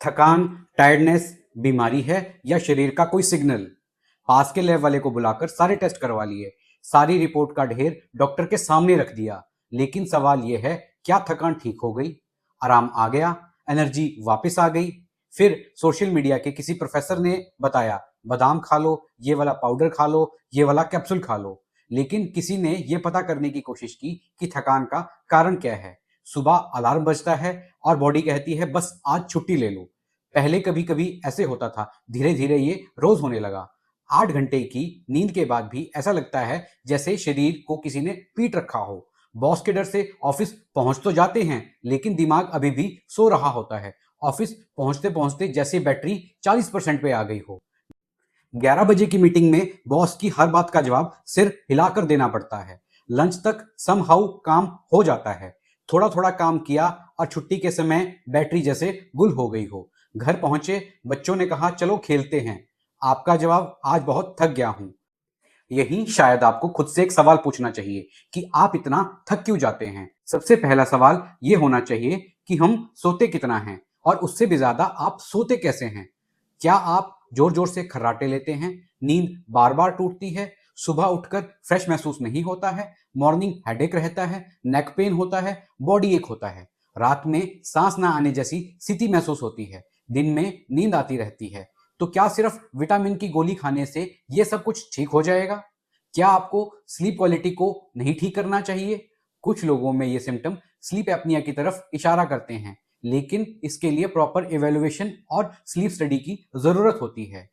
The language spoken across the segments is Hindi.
थकान, टायर्डनेस बीमारी है या शरीर का कोई सिग्नल? पास के लैब वाले को बुलाकर सारे टेस्ट करवा लिए, सारी रिपोर्ट का ढेर डॉक्टर के सामने रख दिया। लेकिन सवाल यह है, क्या थकान ठीक हो गई? आराम आ गया? एनर्जी वापस आ गई? फिर सोशल मीडिया के किसी प्रोफेसर ने बताया, बादाम खा लो, ये वाला पाउडर खा लो, ये वाला कैप्सूल खा लो। लेकिन किसी ने यह पता करने की कोशिश की कि थकान का कारण क्या है। सुबह अलार्म बजता है और बॉडी कहती है बस आज छुट्टी ले लो। पहले कभी कभी ऐसे होता था, धीरे धीरे ये रोज होने लगा। 8 घंटे की नींद के बाद भी ऐसा लगता है जैसे शरीर को किसी ने पीट रखा हो। बॉस के डर से ऑफिस पहुंच तो जाते हैं, लेकिन दिमाग अभी भी सो रहा होता है। ऑफिस पहुंचते पहुंचते जैसे बैटरी 40% पे आ गई हो। 11 बजे की मीटिंग में बॉस की हर बात का जवाब सिर हिलाकर देना पड़ता है। लंच तक समहाउ काम हो जाता है। थोड़ा थोड़ा काम किया और छुट्टी के समय बैटरी जैसे गुल हो गई हो। घर पहुंचे, बच्चों ने कहा चलो खेलते हैं। आपका जवाब, आज बहुत थक गया हूं। यही शायद आपको खुद से एक सवाल पूछना चाहिए कि आप इतना थक क्यों जाते हैं। सबसे पहला सवाल यह होना चाहिए कि हम सोते कितना हैं, और उससे भी ज्यादा आप सोते कैसे हैं। क्या आप जोर जोर से खर्राटे लेते हैं? नींद बार बार टूटती है? सुबह उठकर फ्रेश महसूस नहीं होता है? मॉर्निंग हेडेक रहता है? नेक पेन होता है? बॉडी एक होता है? रात में सांस ना आने जैसी स्थिति महसूस होती है? दिन में नींद आती रहती है? तो क्या सिर्फ विटामिन की गोली खाने से यह सब कुछ ठीक हो जाएगा? क्या आपको स्लीप क्वालिटी को नहीं ठीक करना चाहिए? कुछ लोगों में ये सिम्टम स्लीप एपनिया की तरफ इशारा करते हैं, लेकिन इसके लिए प्रॉपर इवैल्यूएशन और स्लीप स्टडी की जरूरत होती है।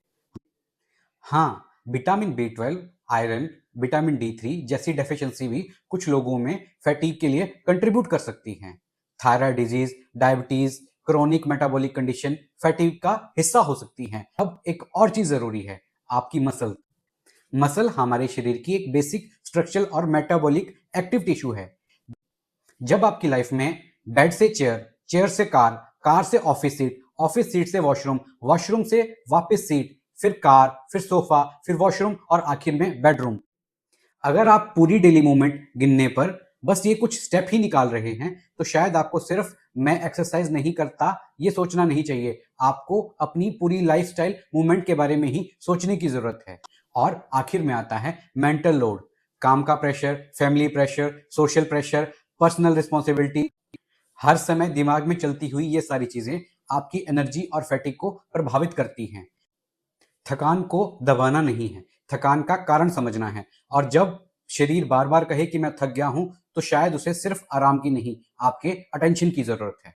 हाँ, vitamin B12, iron, vitamin D3 जैसी डेफिशिएंसी भी कुछ लोगों में फैटीग के लिए कंट्रीब्यूट कर सकती हैं। Thyroid disease, diabetes, chronic metabolic condition fatigue का हिस्सा हो सकती हैं। अब एक और चीज जरूरी है, आपकी मसल। मसल हमारे शरीर की एक बेसिक स्ट्रक्चरल और मेटाबॉलिक एक्टिव टिश्यू है। जब आपकी लाइफ में बेड से चेयर, चेयर से कार, कार से ऑफिस सीट, ऑफिस सीट से वॉशरूम, वॉशरूम से वापस सीट, फिर कार, फिर सोफा, फिर वॉशरूम और आखिर में बेडरूम। अगर आप पूरी डेली मूवमेंट गिनने पर बस ये कुछ स्टेप ही निकाल रहे हैं, तो शायद आपको सिर्फ मैं एक्सरसाइज नहीं करता ये सोचना नहीं चाहिए। आपको अपनी पूरी लाइफस्टाइल मूवमेंट के बारे में ही सोचने की जरूरत है। और आखिर में आता है मेंटल लोड। काम का pressure, family pressure, social pressure, personal responsibility, हर समय दिमाग में चलती हुई ये सारी चीजें आपकी एनर्जी और फैटिक को प्रभावित करती हैं। थकान को दबाना नहीं है, थकान का कारण समझना है। और जब शरीर बार बार कहे कि मैं थक गया हूं, तो शायद उसे सिर्फ आराम की नहीं, आपके अटेंशन की जरूरत है।